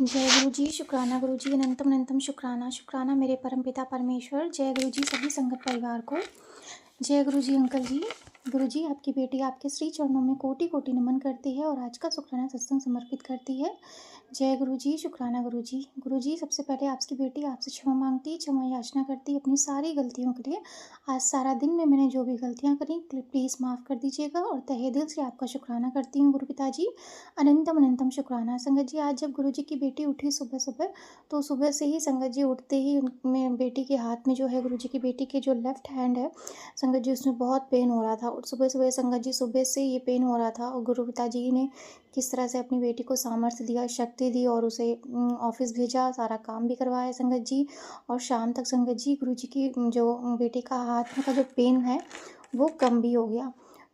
जय गुरु जी, शुक्राना गुरु जी, अनंतम अनंतम शुक्राना शुक्राना मेरे परमपिता परमेश्वर। जय गुरु जी सभी संगत परिवार को। जय गुरु जी अंकल जी। गुरु जी आपकी बेटी आपके श्री चरणों में कोटि कोटि नमन करती है और आज का शुक्राना सत्संग समर्पित करती है। जय गुरु जी, शुक्राना गुरु जी। गुरु जी सबसे पहले आपकी बेटी आपसे क्षमा मांगती, क्षमा याचना करती अपनी सारी गलतियों के लिए। आज सारा दिन में मैंने जो भी गलतियां करी प्लीज़ माफ़ कर दीजिएगा और तहे दिल से आपका शुक्राना करती हूँ गुरु पिताजी। अनंतम अनंतम शुक्राना। संगत जी आज जब गुरु जी की बेटी उठी सुबह सुबह, तो सुबह से ही संगत जी उठते ही मैं बेटी के हाथ में जो है गुरु जी की बेटी के जो लेफ्ट हैंड है संगत जी उसमें बहुत पेन हो रहा था। और सुबह सुबह संगत जी सुबह से ये पेन हो रहा था और गुरु पिताजी ने किस तरह से अपनी बेटी को सामर्थ्य दिया, शक्ति दी और उसे ऑफिस भेजा, सारा काम भी करवाया संगत जी। और शाम तक संगत जी गुरु जी की जो बेटी का हाथ में का जो पेन है वो कम भी हो गया।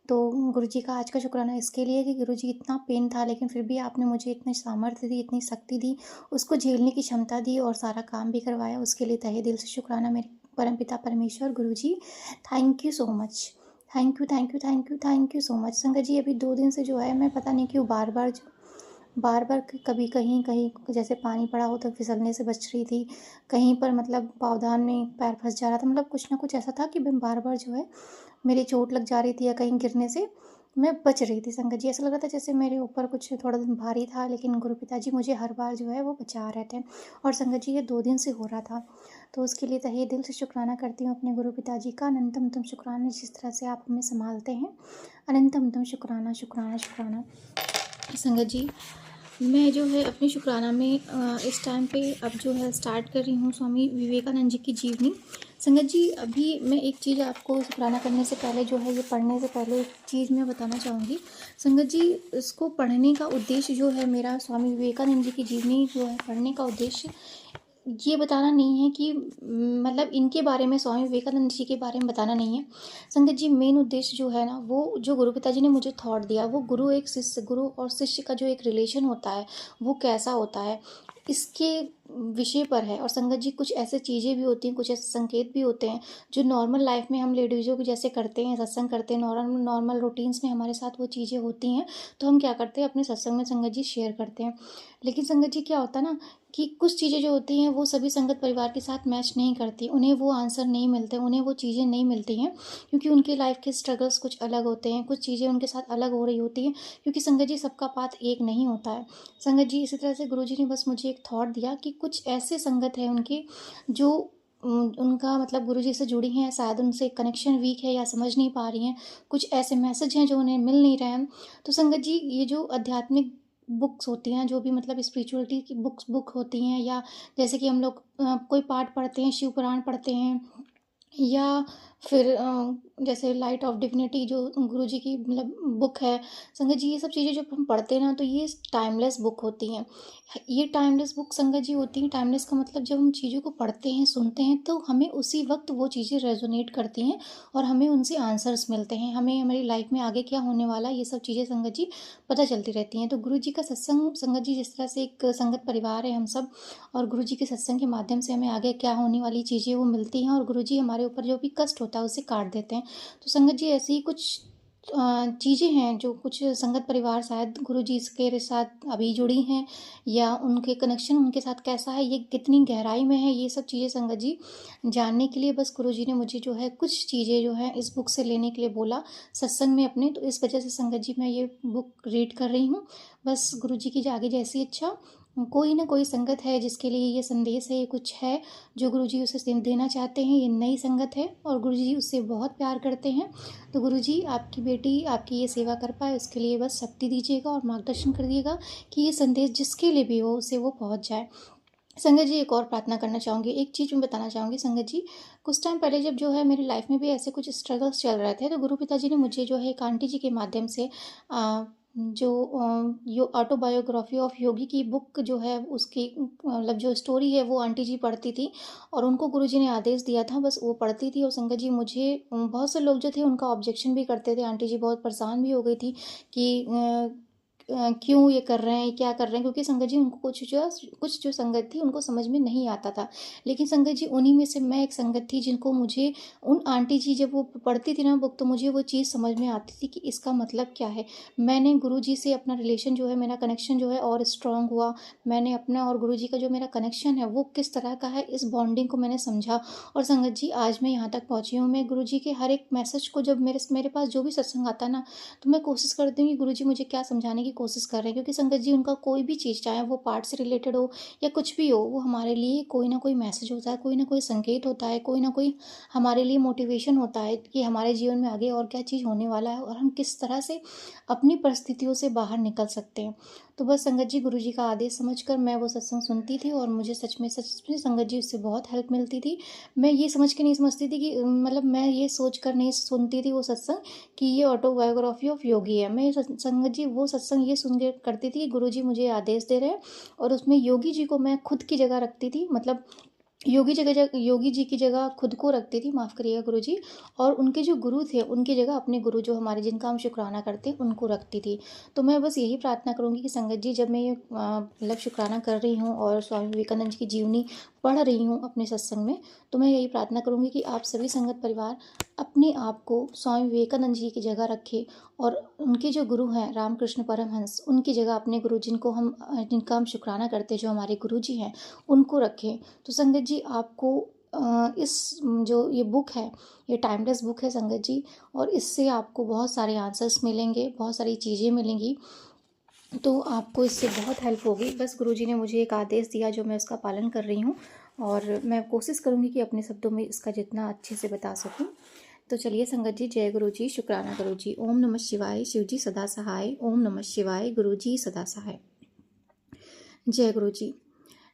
तो गुरुजी का आज का शुक्राना इसके लिए कि गुरुजी इतना पेन था लेकिन फिर भी आपने मुझे इतनी सामर्थ्य दी, इतनी शक्ति दी, उसको झेलने की क्षमता दी और सारा काम भी करवाया। उसके लिए तहे दिल से शुक्राना मेरे परमपिता परमेश्वर गुरुजी। Thank you so much. Thank you thank you thank you thank you so much. संगत जी अभी 2 दिन से जो है मैं पता नहीं क्यों बार बार कभी कहीं कहीं जैसे पानी पड़ा हो तो फिसलने से बच रही थी, कहीं पर मतलब पावदान में पैर फंस जा रहा था, मतलब कुछ ना कुछ ऐसा था कि मैं बार बार जो है मेरी चोट लग जा रही थी या कहीं गिरने से मैं बच रही थी। संगत जी ऐसा लग रहा था जैसे मेरे ऊपर कुछ थोड़ा दिन भारी था, लेकिन गुरु पिताजी मुझे हर बार जो है वो बचा रहे थे। और संगत जी ये 2 दिन से हो रहा था, तो उसके लिए तहे दिल से शुक्राना करती हूँ अपने गुरु पिताजी का। अनंतम शुक्राना जिस तरह से आप हमें संभालते हैं। अनंतम शुक्राना शुक्राना शुक्राना। संगत जी मैं जो है अपने शुक्राना में इस टाइम पे अब जो है स्टार्ट कर रही हूँ स्वामी विवेकानंद जी की जीवनी। संगत जी अभी मैं एक चीज़ आपको शुक्राना करने से पहले जो है ये पढ़ने से पहले एक चीज़ मैं बताना चाहूँगी। संगत जी इसको पढ़ने का उद्देश्य जो है मेरा स्वामी विवेकानंद जी की जीवनी जो है पढ़ने का उद्देश्य ये बताना नहीं है कि मतलब इनके बारे में स्वामी विवेकानंद जी के बारे में बताना नहीं है। संगत जी मेन उद्देश्य जो है ना वो जो गुरु पिताजी ने मुझे थॉट दिया, वो गुरु और शिष्य का जो एक रिलेशन होता है वो कैसा होता है इसके विषय पर है। और संगत जी कुछ ऐसे चीज़ें भी होती हैं, कुछ ऐसे संकेत भी होते हैं जो नॉर्मल लाइफ में हम लेडीज़ों को जैसे करते हैं, सत्संग करते हैं, नॉर्मल रूटीन्स में हमारे साथ वो चीज़ें होती हैं तो हम क्या करते हैं अपने सत्संग में संगत जी शेयर करते हैं। लेकिन संगत जी क्या होता है ना कि कुछ चीज़ें जो होती हैं वो सभी संगत परिवार के साथ मैच नहीं करती, उन्हें वो आंसर नहीं मिलते, उन्हें वो चीज़ें नहीं मिलती हैं क्योंकि उनकी लाइफ के स्ट्रगल्स कुछ अलग होते हैं, कुछ चीज़ें उनके साथ अलग हो रही होती हैं क्योंकि संगत जी सबका पाथ एक नहीं होता है। संगत जी इसी तरह से गुरु जी ने बस मुझे एक थॉट दिया कि कुछ ऐसे संगत है उनके जो उनका मतलब गुरु जी से जुड़ी हैं, शायद उनसे कनेक्शन वीक है या समझ नहीं पा रही हैं, कुछ ऐसे मैसेज हैं जो उन्हें मिल नहीं रहे हैं। तो संगत जी ये जो आध्यात्मिक बुक्स होती हैं, जो भी मतलब स्पिरिचुअलिटी की बुक होती हैं, या जैसे कि हम लोग कोई पाठ पढ़ते हैं, शिव पुराण पढ़ते हैं, या फिर जैसे लाइट ऑफ डिविनिटी जो गुरुजी की मतलब बुक है। संगत जी ये सब चीज़ें जब हम पढ़ते हैं ना तो ये टाइमलेस बुक होती हैं। ये टाइमलेस बुक संगत जी होती हैं। टाइमलेस का मतलब जब हम चीज़ों को पढ़ते हैं, सुनते हैं तो हमें उसी वक्त वो चीज़ें रेजोनेट करती हैं और हमें उनसे आंसर्स मिलते हैं, हमें हमारी लाइफ में आगे क्या होने वाला है ये सब चीज़ें संगत जी पता चलती रहती हैं। तो गुरु जी का सत्संग संगत जी जिस तरह से एक संगत परिवार है हम सब, और गुरु जी के सत्संग के माध्यम से हमें आगे क्या होने वाली चीज़ें वो मिलती हैं और गुरु जी हमारे ऊपर जो भी कष्ट होता है उसे काट देते हैं। तो संगत जी ऐसी ही कुछ चीज़ें हैं जो कुछ संगत परिवार शायद गुरु जी के साथ अभी जुड़ी हैं, या उनके कनेक्शन उनके साथ कैसा है, ये कितनी गहराई में है, ये सब चीज़ें संगत जी जानने के लिए बस गुरु जी ने मुझे जो है कुछ चीज़ें जो है इस बुक से लेने के लिए बोला सत्संग में अपने। तो इस वजह से संगत जी मैं ये बुक रीड कर रही हूँ। बस गुरु जी की आगे जैसी इच्छा, कोई ना कोई संगत है जिसके लिए ये संदेश है, ये कुछ है जो गुरुजी उसे देना चाहते हैं। ये नई संगत है और गुरुजी उससे बहुत प्यार करते हैं। तो गुरुजी आपकी बेटी आपकी ये सेवा कर पाए उसके लिए बस शक्ति दीजिएगा और मार्गदर्शन कर दिएगा कि ये संदेश जिसके लिए भी हो उसे वो पहुंच जाए। संगत जी एक और प्रार्थना करना चाहूँगी, एक चीज़ मैं बताना चाहूँगी संगत जी। कुछ टाइम पहले जब जो है मेरी लाइफ में भी ऐसे कुछ स्ट्रगल्स चल रहे थे तो गुरु पिताजी ने मुझे जो है एक आंटी जी के माध्यम से जो यो ऑटोबायोग्राफी ऑफ योगी की बुक जो है उसकी मतलब जो स्टोरी है वो आंटी जी पढ़ती थी और उनको गुरु जी ने आदेश दिया था बस वो पढ़ती थी। और संगत जी मुझे बहुत से लोग जो थे उनका ऑब्जेक्शन भी करते थे, आंटी जी बहुत परेशान भी हो गई थी कि क्यों ये कर रहे हैं, क्या कर रहे हैं, क्योंकि संगत जी उनको कुछ जो संगत थी उनको समझ में नहीं आता था। लेकिन संगत जी उन्हीं में से मैं एक संगत थी जिनको मुझे उन आंटी जी जब वो पढ़ती थी ना बुक, तो मुझे वो चीज़ समझ में आती थी कि इसका मतलब क्या है। मैंने गुरुजी से अपना रिलेशन जो है, मेरा कनेक्शन जो है और स्ट्रॉन्ग हुआ। मैंने अपना और गुरुजी का जो मेरा कनेक्शन है वो किस तरह का है, इस बॉन्डिंग को मैंने समझा। और संगत जी आज मैं यहाँ तक पहुँची हूँ। मैं गुरुजी के हर एक मैसेज को, जब मेरे पास जो भी सत्संग आता है ना, तो मैं कोशिश करती हूँ कि गुरुजी मुझे क्या समझाने की कोशिश कर रहे हैं। क्योंकि संगत जी उनका कोई भी चीज़, चाहे वो पाठ से रिलेटेड हो या कुछ भी हो, वो हमारे लिए कोई ना कोई मैसेज होता है, कोई ना कोई संकेत होता है, कोई ना कोई हमारे लिए मोटिवेशन होता है कि हमारे जीवन में आगे और क्या चीज़ होने वाला है और हम किस तरह से अपनी परिस्थितियों से बाहर निकल सकते हैं। तो बस संगत जी गुरुजी का आदेश समझकर मैं वो सत्संग सुनती थी और मुझे सच में संगत जी उससे बहुत हेल्प मिलती थी। मैं ये समझ के नहीं समझती थी कि मतलब मैं ये सोच कर नहीं सुनती थी वो सत्संग कि ये ऑटोबायोग्राफी ऑफ योगी है। मैं संगत जी वो सत्संग ये सुन के करती थी कि गुरुजी मुझे आदेश दे रहे हैं और उसमें योगी जी को मैं खुद की जगह रखती थी। मतलब योगी जी की जगह खुद को रखती थी, माफ़ करिएगा गुरुजी। और उनके जो गुरु थे उनकी जगह अपने गुरु जो हमारे जिनका हम शुक्राना करते हैं उनको रखती थी। तो मैं बस यही प्रार्थना करूँगी कि संगत जी जब मैं ये मतलब शुक्राना कर रही हूँ और स्वामी विवेकानंद जी की जीवनी पढ़ रही हूँ अपने सत्संग में, तो मैं यही प्रार्थना करूँगी कि आप सभी संगत परिवार अपने आप को स्वामी विवेकानंद जी की जगह रखें और उनके जो गुरु हैं रामकृष्ण परमहंस, उनकी जगह अपने गुरु जिनका हम शुक्राना करते हैं, जो हमारे गुरु जी हैं, उनको रखें। तो संगत जी आपको इस जो ये बुक है, ये टाइमलेस बुक है संगत जी, और इससे आपको बहुत सारे आंसर्स मिलेंगे, बहुत सारी चीज़ें मिलेंगी। तो आपको इससे बहुत हेल्प होगी। बस गुरुजी ने मुझे एक आदेश दिया जो मैं उसका पालन कर रही हूँ और मैं कोशिश करूँगी कि अपने शब्दों में इसका जितना अच्छे से बता सकूँ। तो चलिए संगत जी, जय गुरु जी, शुक्राना गुरु जी। ओम नमः शिवाय, शिव जी सदा सहाय। ओम नमः शिवाय, गुरु जी सदा सहाय। जय गुरु जी।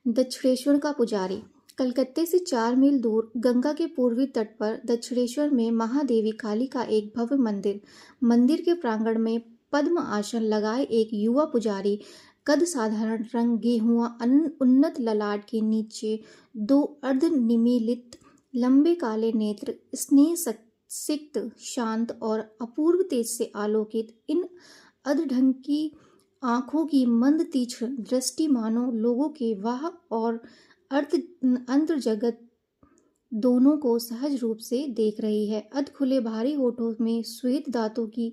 दक्षिणेश्वर का पुजारी। कलकत्ते से 4 मील दूर गंगा के पूर्वी तट पर दक्षिणेश्वर में महादेवी काली का एक भव्य मंदिर के प्रांगण में पद्म आसन लगाए एक युवा पुजारी कद साधारण रंग गेहुआ उन्नत ललाट के नीचे 2 अर्धनिमीलित लंबे काले नेत्र स्नेह सिक्त शांत और अपूर्व तेज से आलोकित इन अधढंग की आंखों की मंद तीक्ष्ण दृष्टि मानो लोगों के वाह और अर्थ अंतर जगत दोनों को सहज रूप से देख रही है। अध खुले भारी होठों में श्वेत दांतों की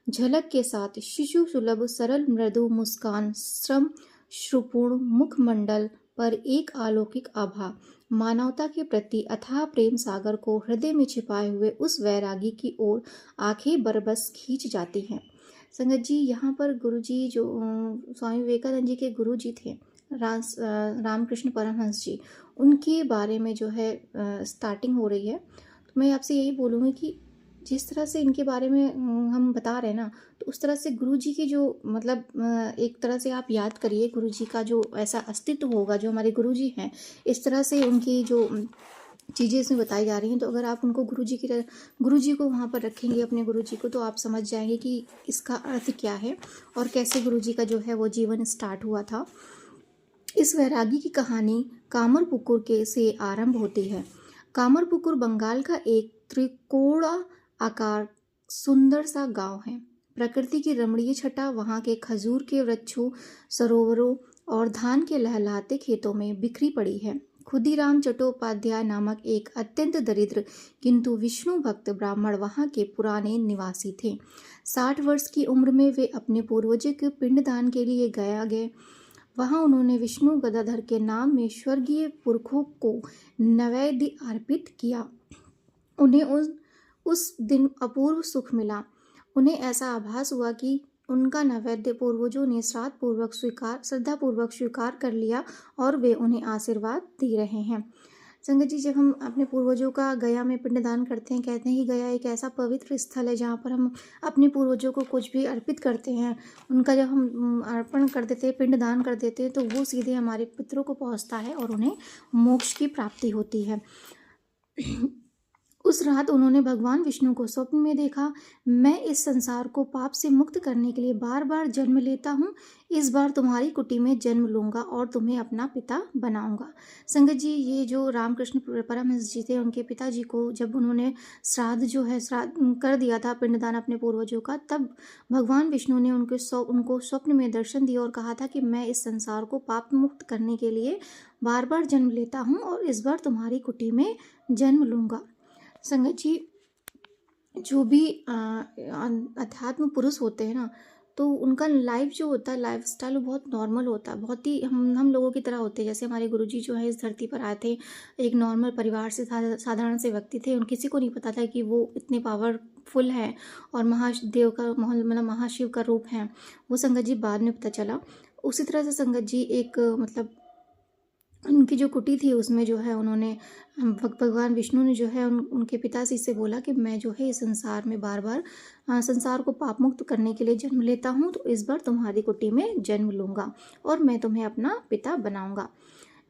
झलक के साथ शिशु सुलभ सरल मृदु मुस्कान, श्रम श्रुपूर्ण मुखमंडल पर एक अलौकिक आभा, मानवता के प्रति अथाह प्रेम सागर को हृदय में छिपाए हुए उस वैरागी की ओर आंखें बरबस खींच जाती हैं। संगत जी यहाँ पर गुरुजी जो स्वामी विवेकानंद जी के गुरु जी थे, रामकृष्ण परमहंस जी, उनके बारे में जो है स्टार्टिंग हो रही है। तो मैं आपसे यही बोलूँगी कि जिस तरह से इनके बारे में हम बता रहे हैं ना, तो उस तरह से गुरु जी की जो मतलब एक तरह से आप याद करिए गुरु जी का जो ऐसा अस्तित्व होगा, जो हमारे गुरु जी हैं, इस तरह से उनकी जो चीज़ें इसमें बताई जा रही हैं। तो अगर आप उनको गुरु जी को वहाँ पर रखेंगे, अपने गुरु जी को, तो आप समझ जाएंगे कि इसका अर्थ क्या है और कैसे गुरु जी का जो है वो जीवन स्टार्ट हुआ था। इस वैरागी की कहानी कामरपुकुर के से आरंभ होती है। कामरपुकुर बंगाल का एक त्रिकोणा आकार सुंदर सा गांव है। प्रकृति की रमणीय छटा वहाँ के खजूर के वृक्षों, सरोवरों और धान के लहलहाते खेतों में बिखरी पड़ी है। खुदीराम चट्टोपाध्याय नामक एक अत्यंत दरिद्र किंतु विष्णु भक्त ब्राह्मण वहाँ के पुराने निवासी थे। 60 वर्ष की उम्र में वे अपने पूर्वजों के पिंडदान के लिए गए। वहाँ उन्होंने विष्णु गदाधर के नाम में स्वर्गीय पुरखों को नैवेद्य अर्पित किया। उन्हें उस दिन अपूर्व सुख मिला। उन्हें ऐसा आभास हुआ कि उनका नैवेद्य पूर्वजों ने श्रद्धापूर्वक स्वीकार कर लिया और वे उन्हें आशीर्वाद दे रहे हैं। संगत जी, जब हम अपने पूर्वजों का गया में पिंडदान करते हैं, कहते हैं कि गया एक ऐसा पवित्र स्थल है जहाँ पर हम अपने पूर्वजों को कुछ भी अर्पित करते हैं, उनका जब हम अर्पण कर देते हैं, पिंडदान कर देते हैं, तो वो सीधे हमारे पितरों को पहुँचता है और उन्हें मोक्ष की प्राप्ति होती है। उस रात उन्होंने भगवान विष्णु को स्वप्न में देखा। मैं इस संसार को पाप से मुक्त करने के लिए बार बार जन्म लेता हूँ। इस बार तुम्हारी कुटी में जन्म लूंगा और तुम्हें अपना पिता बनाऊंगा। संगत जी, ये जो रामकृष्ण परमहंस जी थे, उनके पिताजी को जब उन्होंने श्राद्ध जो है श्राद्ध कर दिया था, पिंडदान अपने पूर्वजों का, तब भगवान विष्णु ने उनको स्वप्न में दर्शन दिया और कहा था कि मैं इस संसार को पाप मुक्त करने के लिए बार बार जन्म लेता हूँ और इस बार तुम्हारी कुटी में जन्म लूंगा। संगत जी, जो भी अध्यात्म पुरुष होते हैं ना, तो उनका लाइफ जो होता है, लाइफ स्टाइल, वो बहुत नॉर्मल होता है, बहुत ही हम लोगों की तरह होते हैं। जैसे हमारे गुरुजी जो है इस धरती पर आए थे, एक नॉर्मल परिवार से साधारण से व्यक्ति थे। उन किसी को नहीं पता था कि वो इतने पावरफुल हैं और महादेव का मतलब महाशिव का रूप है। वो संगत जी बाद में पता चला। उसी तरह से संगत जी एक मतलब उनकी जो कुटी थी उसमें जो है उन्होंने भगवान विष्णु ने जो है उनके पिताजी से बोला कि मैं जो है इस संसार में बार बार संसार को पाप मुक्त करने के लिए जन्म लेता हूँ, तो इस बार तुम्हारी कुटी में जन्म लूंगा और मैं तुम्हें अपना पिता बनाऊंगा।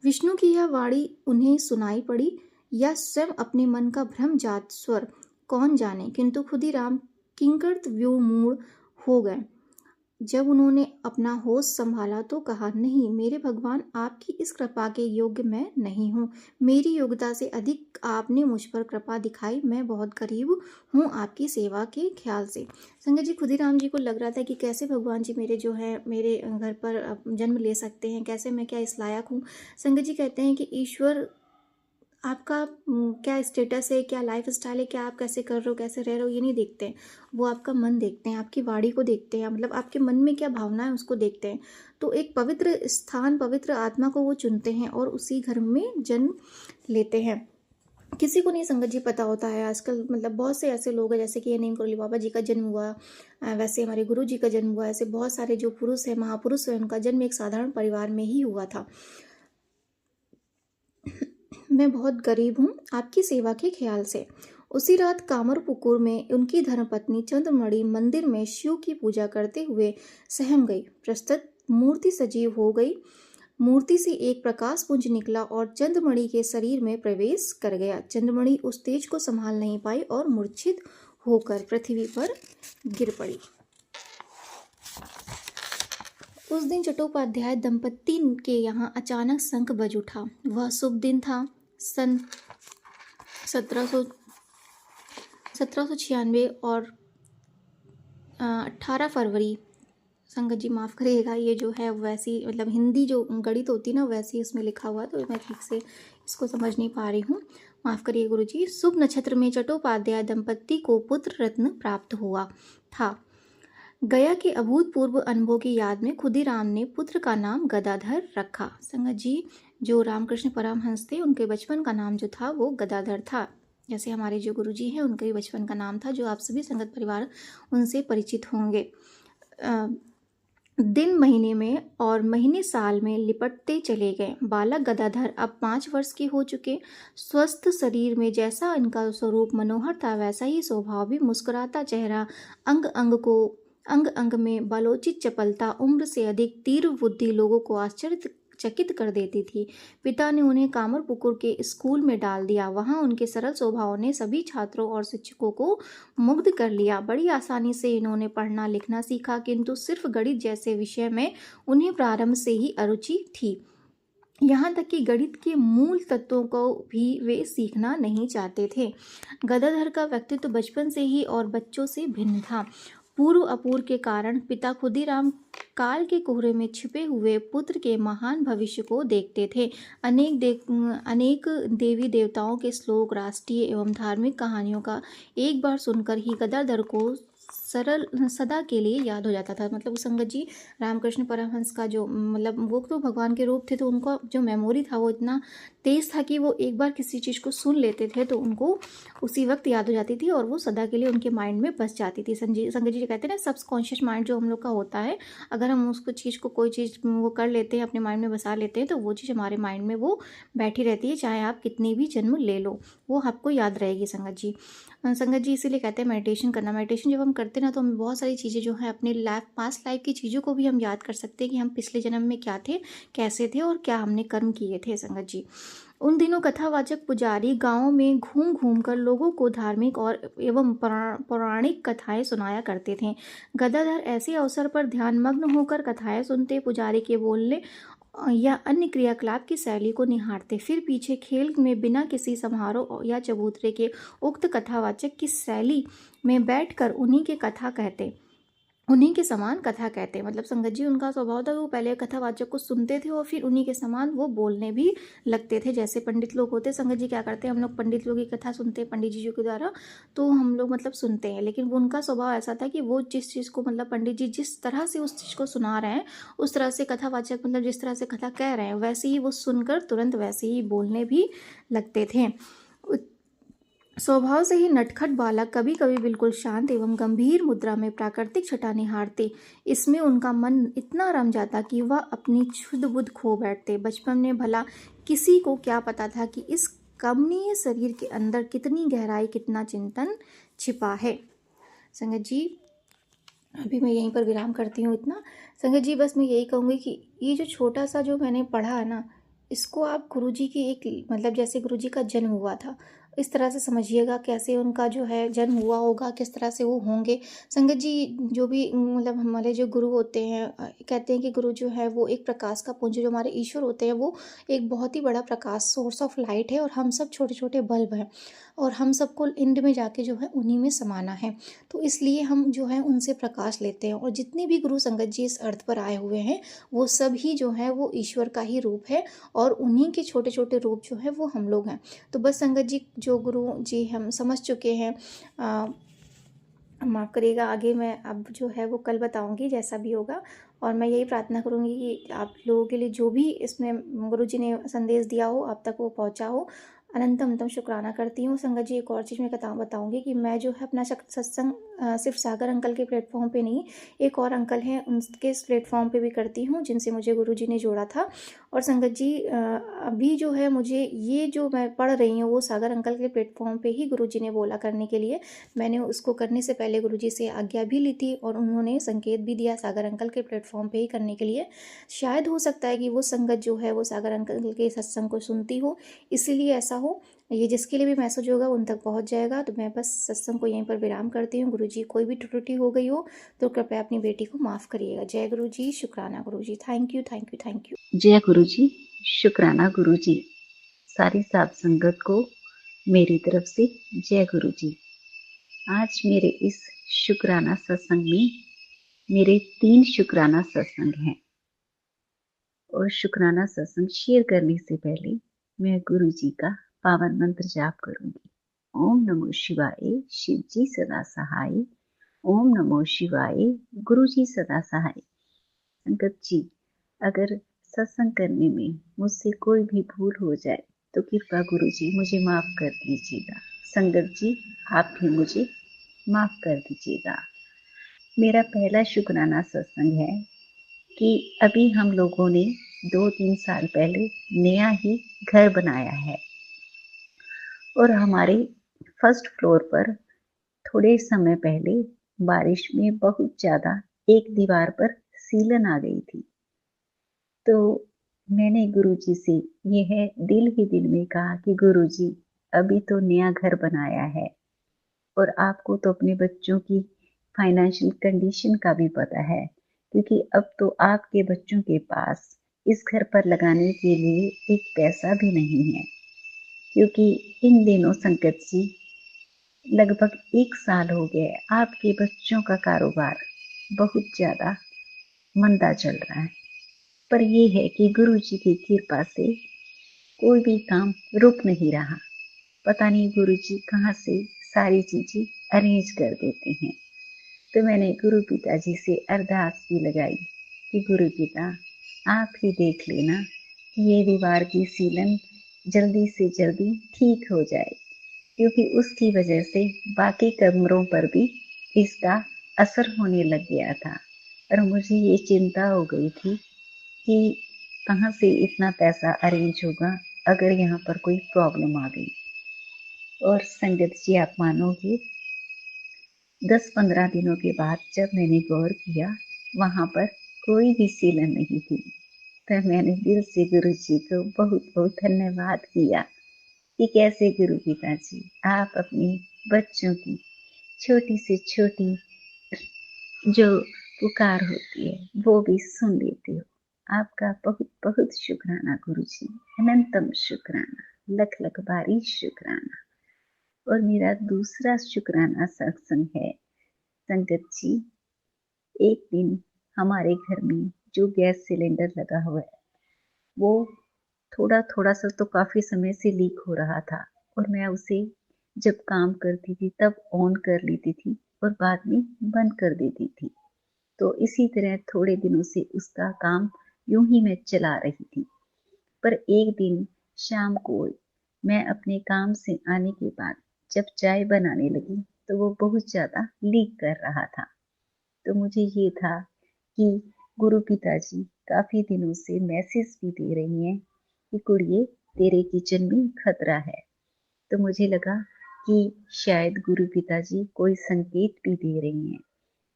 विष्णु की यह वाणी उन्हें सुनाई पड़ी या स्वयं अपने मन का भ्रम जात स्वर कौन जाने, किंतु खुदीराम किंकरत व्योमूढ़ हो गए। जब उन्होंने अपना होश संभाला तो कहा, नहीं मेरे भगवान, आपकी इस कृपा के योग्य मैं नहीं हूँ। मेरी योग्यता से अधिक आपने मुझ पर कृपा दिखाई। मैं बहुत गरीब हूँ आपकी सेवा के ख्याल से। संगत जी, खुदीराम जी को लग रहा था कि कैसे भगवान जी मेरे जो है मेरे घर पर जन्म ले सकते हैं, कैसे मैं क्या इस लायक हूँ। संगत जी कहते हैं कि ईश्वर आपका क्या स्टेटस है, क्या लाइफ स्टाइल है, क्या आप कैसे कर रहे हो, कैसे रह रहे हो, ये नहीं देखते हैं। वो आपका मन देखते हैं, आपकी वाणी को देखते हैं, मतलब आपके मन में क्या भावना है उसको देखते हैं। तो एक पवित्र स्थान, पवित्र आत्मा को वो चुनते हैं और उसी घर में जन्म लेते हैं। किसी को नहीं संगत जी पता होता है आजकल, मतलब बहुत से ऐसे लोग हैं, जैसे कि ये नीम करोली बाबा जी का जन्म हुआ, वैसे हमारे गुरु जी का जन्म हुआ, ऐसे बहुत सारे जो पुरुष हैं, महापुरुष हैं, उनका जन्म एक साधारण परिवार में ही हुआ था। मैं बहुत गरीब हूँ आपकी सेवा के ख्याल से। उसी रात कामरपुकुर में उनकी धर्मपत्नी चंद्रमणि मंदिर में शिव की पूजा करते हुए सहम गई। प्रस्तुत मूर्ति सजीव हो गई। मूर्ति से एक प्रकाश पुंज निकला और चंद्रमणि के शरीर में प्रवेश कर गया। चंद्रमणि उस तेज को संभाल नहीं पाई और मूर्छित होकर पृथ्वी पर गिर पड़ी। उस दिन चट्टोपाध्याय दंपत्ति के यहाँ अचानक शंख बज उठा। वह शुभ दिन था। सन 1796 और 18 फरवरी, संगत जी माफ़ करिएगा, ये जो है वैसी मतलब हिंदी जो गणित होती है ना वैसी इसमें लिखा हुआ है, तो मैं ठीक से इसको समझ नहीं पा रही हूँ, माफ़ करिए गुरुजी। शुभ नक्षत्र में चट्टोपाध्याय दंपत्ति को पुत्र रत्न प्राप्त हुआ था। गया के अभूतपूर्व अनुभव की याद में खुदीराम ने पुत्र का नाम गदाधर रखा। संगत जी, जो रामकृष्ण परमहंस थे उनके बचपन का नाम जो था वो गदाधर था। जैसे हमारे जो गुरुजी हैं उनका भी बचपन का नाम था, जो आप सभी संगत परिवार उनसे परिचित होंगे। दिन महीने में और महीने साल में लिपटते चले गए। बालक गदाधर अब 5 वर्ष के हो चुके। स्वस्थ शरीर में जैसा इनका स्वरूप मनोहर था, वैसा ही स्वभाव भी। मुस्कुराता चेहरा, अंग अंग में बलोचित चपलता, उम्र से अधिक तीव्र बुद्धि लोगों को आश्चर्यचकित कर देती थी। पिता ने उन्हें कामरपुकुर के स्कूल में डाल दिया। वहां उनके सरल स्वभाव ने सभी छात्रों और शिक्षकों को मुग्ध कर लिया। बड़ी आसानी से इन्होंने पढ़ना लिखना सीखा, किंतु सिर्फ गणित जैसे विषय में उन्हें प्रारंभ से ही अरुचि थी। यहाँ तक कि गणित के मूल तत्वों को भी वे सीखना नहीं चाहते थे। गदाधर का व्यक्तित्व बचपन से ही और बच्चों से भिन्न था। पूर्व अपूर्व के कारण पिता खुदीराम काल के कोहरे में छिपे हुए पुत्र के महान भविष्य को देखते थे। अनेक देवी देवताओं के श्लोक, राष्ट्रीय एवं धार्मिक कहानियों का एक बार सुनकर ही गदाधर को सदा के लिए याद हो जाता था। मतलब संगत जी, रामकृष्ण परमहंस का जो मतलब वो तो भगवान के रूप थे, तो उनका जो मेमोरी था वो इतना तेज था कि वो एक बार किसी चीज़ को सुन लेते थे तो उनको उसी वक्त याद हो जाती थी और वो सदा के लिए उनके माइंड में बस जाती थी। संगत जी कहते हैं ना, सबकॉन्शियस माइंड जो हम लोग का होता है, अगर हम उसको चीज़ को कोई चीज़ वो कर लेते हैं, अपने माइंड में बसा लेते हैं, तो वो चीज़ हमारे माइंड में वो बैठी रहती है, चाहे आप कितनी भी जन्म ले लो, वो आपको याद रहेगी। संगत जी इसीलिए कहते हैं मेडिटेशन करना। मेडिटेशन जब हम करते हैं ना, तो हम बहुत सारी चीज़ें जो है अपने पास्ट लाइफ की चीज़ों को भी हम याद कर सकते हैं कि हम पिछले जन्म में क्या थे, कैसे थे और क्या हमने कर्म किए थे। संगत जी, उन दिनों कथावाचक पुजारी गांवों में घूम घूम कर लोगों को धार्मिक और एवं पौराणिक कथाएं सुनाया करते थे। गदाधर ऐसे अवसर पर ध्यानमग्न होकर कथाएं सुनते, पुजारी के बोलने या अन्य क्रियाकलाप की शैली को निहारते। फिर पीछे खेल में बिना किसी समारोह या चबूतरे के उक्त कथावाचक की शैली में बैठकर उन्हीं के समान कथा कहते। मतलब संगत जी उनका स्वभाव था, वो पहले कथावाचक को सुनते थे और फिर उन्हीं के समान वो बोलने भी लगते थे। जैसे पंडित लोग होते, संगत जी क्या करते हैं, हम लोग पंडित लोग की कथा सुनते हैं पंडित जी के द्वारा, तो हम लोग मतलब सुनते हैं, लेकिन उनका स्वभाव ऐसा था कि वो जिस चीज़ को मतलब पंडित जी जिस तरह से उस चीज़ को सुना रहे हैं, उस तरह से कथावाचक मतलब जिस तरह से कथा कह रहे हैं वैसे ही वो सुनकर तुरंत वैसे ही बोलने भी लगते थे। स्वभाव से ही नटखट बालक कभी कभी बिल्कुल शांत एवं गंभीर मुद्रा में प्राकृतिक छटा निहारते। इसमें उनका मन इतना रम जाता कि वह अपनी क्षुद्ध बुद्ध खो बैठते। बचपन में भला किसी को क्या पता था कि इस कमनीय शरीर के अंदर कितनी गहराई, कितना चिंतन छिपा है। संगत जी अभी मैं यहीं पर विराम करती हूँ इतना। संगत जी बस मैं यही कहूँगी कि ये जो छोटा सा जो मैंने पढ़ा है ना, इसको आप गुरुजी की एक मतलब जैसे गुरुजी का जन्म हुआ था इस तरह से समझिएगा, कैसे उनका जो है जन्म हुआ होगा, किस तरह से वो होंगे। संगत जी जो भी मतलब हमारे जो गुरु होते हैं कहते हैं कि गुरु जो है वो एक प्रकाश का पुंज, जो हमारे ईश्वर होते हैं वो एक बहुत ही बड़ा प्रकाश, सोर्स ऑफ लाइट है, और हम सब छोटे छोटे बल्ब हैं, और हम सबको एंड में जाके जो है उन्हीं में समाना है। तो इसलिए हम जो है उनसे प्रकाश लेते हैं, और जितने भी गुरु संगत जी इस अर्थ पर आए हुए हैं वो सब ही जो है वो ईश्वर का ही रूप है, और उन्हीं के छोटे छोटे रूप जो है वो हम लोग हैं। तो बस संगत जी जो गुरु जी हम समझ चुके हैं, माफ़ करिएगा, आगे मैं अब जो है वो कल बताऊंगी जैसा भी होगा। और मैं यही प्रार्थना करूंगी कि आप लोगों के लिए जो भी इसमें गुरु जी ने संदेश दिया हो आप तक वो पहुंचा हो। अनंतम शुक्राना करती हूँ। संगत जी एक और चीज़ मैं बताऊंगी कि मैं जो है अपना सत्संग सिर्फ सागर अंकल के प्लेटफॉर्म पे नहीं, एक और अंकल हैं उनके इस प्लेटफॉर्म पे भी करती हूँ जिनसे मुझे गुरु जी ने जोड़ा था। और संगत जी अभी जो है मुझे ये जो मैं पढ़ रही हूँ वो सागर अंकल के प्लेटफॉर्म पे ही गुरु जी ने बोला करने के लिए। मैंने उसको करने से पहले गुरुजी से आज्ञा भी ली थी, और उन्होंने संकेत भी दिया सागर अंकल के प्लेटफॉर्म पे ही करने के लिए। शायद हो सकता है कि वो संगत जो है वो सागर अंकल के सत्संग को सुनती हो, इसीलिए ऐसा हो। ये जिसके लिए भी मैसेज होगा उन तक पहुंच जाएगा। तो मैं बस सत्संग को यहीं पर विराम करती हूँ। गुरुजी कोई भी त्रुटि हो गई हो तो कृपया अपनी बेटी को माफ़ करिएगा। जय गुरु जी, शुक्राना गुरु जी, thank you thank you thank you. जय गुरु जी, शुक्राना गुरु जी। सारी साध संगत को मेरी तरफ से जय गुरु जी। आज मेरे इस शुक्राना सत्संग में मेरे 3 शुक्राना सत्संग हैं, और शुक्राना सत्संग शेयर करने से पहले मैं गुरु जी का पावन मंत्र जाप करूंगी। ओम नमो शिवाय, शिव जी सदा सहाय। ओम नमो शिवाय, गुरु जी सदा सहाय। संगत जी, अगर सत्संग करने में मुझसे कोई भी भूल हो जाए तो कृपा गुरु जी मुझे माफ कर दीजिएगा। संगत जी, आप भी मुझे माफ कर दीजिएगा। मेरा पहला शुक्राना सत्संग है कि अभी हम लोगों ने 2-3 साल पहले नया ही घर बनाया है, और हमारे फर्स्ट फ्लोर पर थोड़े समय पहले बारिश में बहुत ज्यादा एक दीवार पर सीलन आ गई थी। तो मैंने गुरुजी से यह दिल ही दिल में कहा कि गुरुजी, अभी तो नया घर बनाया है, और आपको तो अपने बच्चों की फाइनेंशियल कंडीशन का भी पता है, क्योंकि अब तो आपके बच्चों के पास इस घर पर लगाने के लिए एक पैसा भी नहीं है। क्योंकि इन दिनों संकट जी लगभग 1 साल हो गए आपके बच्चों का कारोबार बहुत ज्यादा मंदा चल रहा है। पर यह है कि गुरु जी की कृपा से कोई भी काम रुक नहीं रहा। पता नहीं गुरु जी कहाँ से सारी चीजें अरेंज कर देते हैं। तो मैंने गुरु पिताजी से अरदास भी लगाई कि गुरु पिता, आप ही देख लेना कि ये दीवार की सीलन जल्दी से जल्दी ठीक हो जाए, क्योंकि उसकी वजह से बाकी कमरों पर भी इसका असर होने लग गया था। और मुझे ये चिंता हो गई थी कि कहाँ से इतना पैसा अरेंज होगा अगर यहाँ पर कोई प्रॉब्लम आ गई। और संगत जी, आप मानोगे, 10-15 दिनों के बाद जब मैंने गौर किया, वहां पर कोई भी सीलन नहीं थी। तो मैंने दिल से गुरु जी को बहुत बहुत धन्यवाद किया कि कैसे गुरु पिताजी आप अपने बच्चों की छोटी से छोटी जो पुकार होती है वो भी सुन लेते हो। आपका बहुत बहुत शुक्राना गुरु जी, अनंतम शुक्राना, लख लख बारी शुक्राना। और मेरा दूसरा शुक्राना सत्संग है संगत जी। एक दिन हमारे घर में जो गैस सिलेंडर लगा हुआ है वो थोड़ा थोड़ा सा तो काफी समय से लीक हो रहा था, और मैं उसे जब काम करती थी तब ऑन कर लेती थी और बाद में बंद कर देती थी। तो इसी तरह थोड़े दिनों से उसका काम यूं ही मैं चला रही थी। पर एक दिन शाम को मैं अपने काम से आने के बाद जब चाय बनाने लगी तो वो बहुत ज्यादा लीक कर रहा था। तो मुझे ये था कि गुरु पिताजी काफी दिनों से मैसेज भी दे रही हैं कि कुड़िए तेरे किचन में खतरा है। तो मुझे लगा कि शायद गुरु पिताजी कोई संकेत भी दे रही हैं।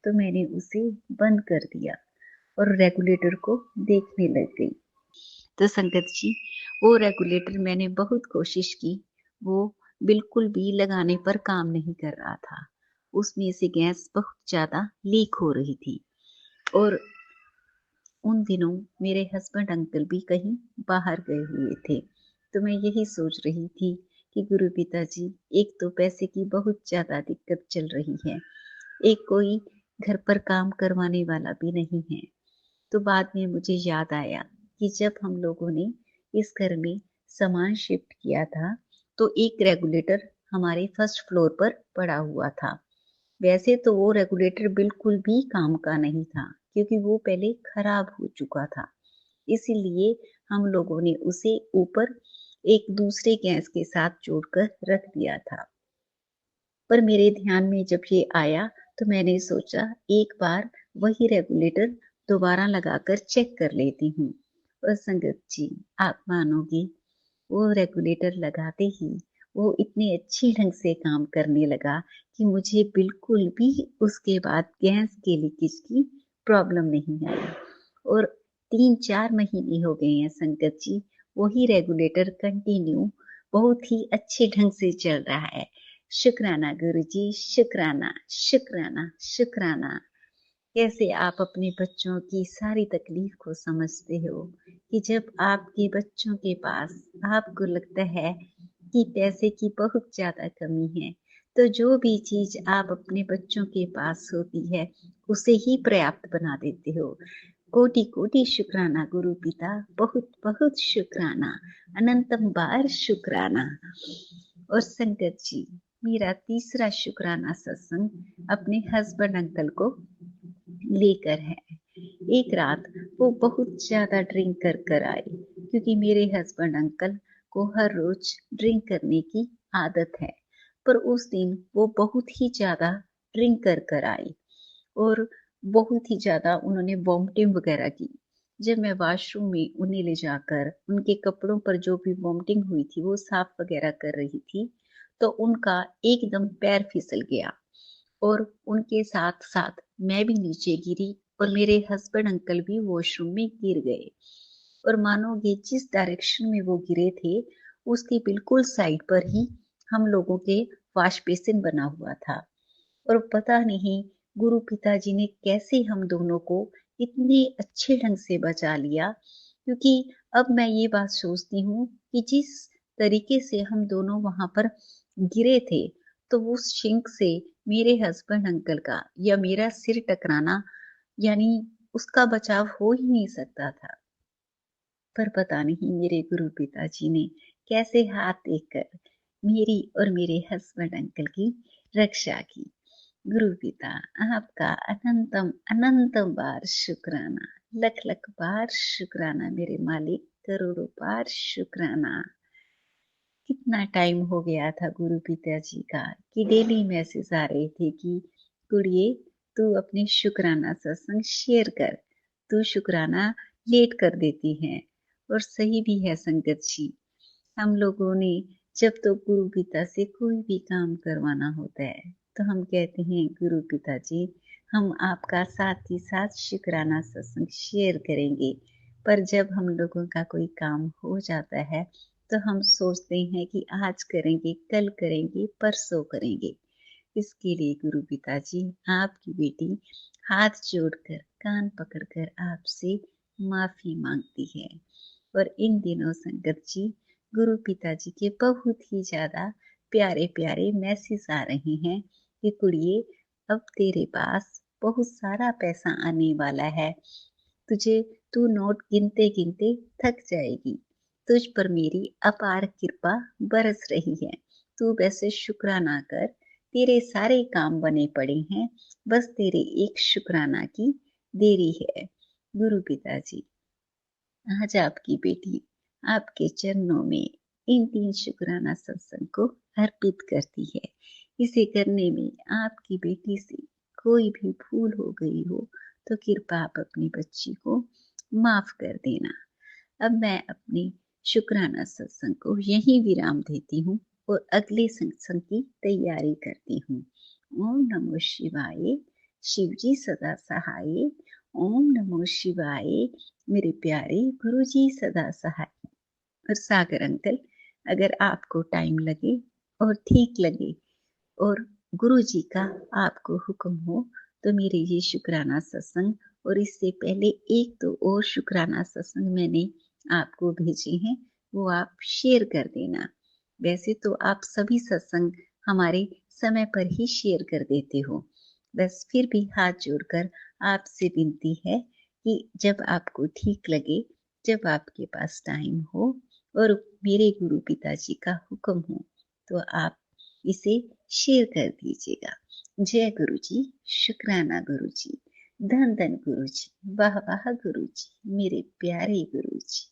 तो मैंने उसे बंद कर दिया और रेगुलेटर को देखने लग गई। तो संगत जी, वो रेगुलेटर मैंने बहुत कोशिश की, वो बिल्कुल भी लगाने पर काम नहीं कर रहा था। उसमें से गैस बहुत ज्यादा लीक हो रही थी। और उन दिनों मेरे हस्बैंड अंकल भी कहीं बाहर गए हुए थे। तो मैं यही सोच रही थी कि गुरु पिताजी, एक तो पैसे की बहुत ज्यादा दिक्कत चल रही है, एक कोई घर पर काम करवाने वाला भी नहीं है। तो बाद में मुझे याद आया कि जब हम लोगों ने इस घर में सामान शिफ्ट किया था तो एक रेगुलेटर हमारे फर्स्ट फ्लोर पर पड़ा हुआ था। वैसे तो वो रेगुलेटर बिल्कुल भी काम का नहीं था, क्योंकि वो पहले खराब हो चुका था। इसीलिए हम लोगों ने उसे ऊपर एक दूसरे गैस के साथ जोड़कर रख दिया था। पर मेरे ध्यान में जब ये आया तो मैंने सोचा एक बार वही रेगुलेटर दोबारा लगाकर चेक कर लेती हूँ। और संगत जी, आप मानोगे, वो रेगुलेटर लगाते ही वो इतने अच्छे ढंग से काम करने लगा कि मुझे बिल्कुल भी उसके बाद गैस के लीकेज की प्रॉब्लम नहीं आई। और 3-4 महीने हो गए हैं संगत जी, वही रेगुलेटर कंटिन्यू बहुत ही अच्छे ढंग से चल रहा है। शुक्राना गुरु जी, शुक्राना शुक्राना शुक्राना। कैसे आप अपने बच्चों की सारी तकलीफ को समझते हो कि जब आपके बच्चों के पास आपको लगता है कि पैसे की बहुत ज्यादा कमी है, तो जो भी चीज आप अपने बच्चों के पास होती है उसे ही पर्याप्त बना देते हो। कोटि कोटि शुक्राना गुरु पिता, बहुत बहुत शुक्राना, अनंतम बार शुक्राना। और संगत जी, मेरा तीसरा शुक्राना सत्संग अपने हस्बैंड अंकल को लेकर है। एक रात वो बहुत ज्यादा ड्रिंक कर कर आए, क्योंकि मेरे हस्बैंड अंकल को हर रोज ड्रिंक करने की आदत है। पर उस दिन वो बहुत ही ज्यादा ड्रिंक कर कर आए और बहुत ही ज्यादा उन्होंने वॉमिटिंग वगैरह की। जब मैं वॉशरूम में उन्हें ले जाकर उनके कपड़ों पर जो भी वॉमिटिंग हुई थी वो साफ वगैरह कर रही थी, तो उनका एकदम पैर फिसल गया और उनके साथ साथ मैं भी नीचे गिरी और मेरे हस्बैंड अंकल भी वॉशरूम में गिर गए। और मानोगे, जिस डायरेक्शन में वो गिरे थे उसके बिल्कुल साइड पर ही हम लोगों के वॉश बेसिन बना हुआ था। और पता नहीं गुरु पिताजी ने कैसे हम दोनों को इतने अच्छे ढंग से बचा लिया। क्योंकि अब मैं ये बात सोचती हूँ कि जिस तरीके से हम दोनों वहां पर गिरे थे, तो उस सिंक से मेरे हस्बैंड अंकल का या मेरा सिर टकराना, यानी उसका बचाव हो ही नहीं सकता था। पर पता नहीं मेरे गुरु पिताजी ने कैसे हाथ देकर मेरी और मेरे हस्बैंड अंकल की रक्षा की। गुरु पिता, आपका अनंतम अनंतम बार शुक्राना, लख लख बार शुक्राना मेरे मालिक, करोड़ों बार शुक्राना। कितना टाइम हो गया था गुरु पिताजी का कि डेली मैसेज आ रहे थे कि कुड़िए, तू अपने शुक्राना सत्संग शेयर कर, तू शुक्राना लेट कर देती है। और सही भी है संगत जी, हम लोगों ने जब तो गुरु पिता से कोई भी काम करवाना होता है तो हम कहते हैं गुरु पिताजी, हम आपका साथ ही साथ शुक्राना सत्संग शेयर करेंगे। पर जब हम लोगों का कोई काम हो जाता है तो हम सोचते हैं कि आज करेंगे, कल करेंगे, परसों करेंगे। इसके लिए गुरु पिताजी, आपकी बेटी हाथ जोड़कर, कान पकड़कर आपसे माफी मांगती है। और इन दिनों संगत जी, गुरु पिताजी के बहुत ही ज्यादा प्यारे प्यारे मैसेज आ रहे हैं कि कुड़िए, अब तेरे पास बहुत सारा पैसा आने वाला है। तुझे तू नोट गिनते गिनते थक जाएगी। तुझ पर मेरी अपार कृपा बरस रही है। तू वैसे शुक्राना कर, तेरे सारे काम बने पड़े हैं, बस तेरे एक शुक्राना की देरी है। गुरु पिताजी, आज आपकी बेटी आपके चरणों में इन 3 शुक्राना सत्संग को अर्पित करती है। इसे करने में आपकी बेटी से कोई भी भूल हो गई हो तो कृपया आप अपनी बच्ची को माफ कर देना। अब मैं अपने शुक्राना सत्संग को यहीं विराम देती हूँ और अगले सत्संग की तैयारी करती हूँ। ओम नमो शिवाय। शिव जी सदा सहाय। ओम नमो शिवाय। मेरे प्यारे गुरु जी सदा सहाय। और सागर अंकल, अगर आपको टाइम लगे और ठीक लगे और गुरु जी का आपको हुक्म हो तो मेरे ये शुक्राना सत्संग और इससे पहले एक दो और शुक्राना सत्संग मैंने आपको भेजे हैं, वो आप शेयर कर देना। वैसे तो आप सभी सत्संग हमारे समय पर ही शेयर कर देते हो, बस फिर भी हाथ जोड़कर आपसे विनती है कि जब आपको ठीक लगे, जब आपके पास टाइम हो और मेरे गुरु पिताजी का हुक्म हो तो आप इसे शेयर कर दीजिएगा। जय गुरु जी, शुक्राना गुरु जी, धन धन गुरु जी, वाह वाह गुरु जी, मेरे प्यारे गुरु जी।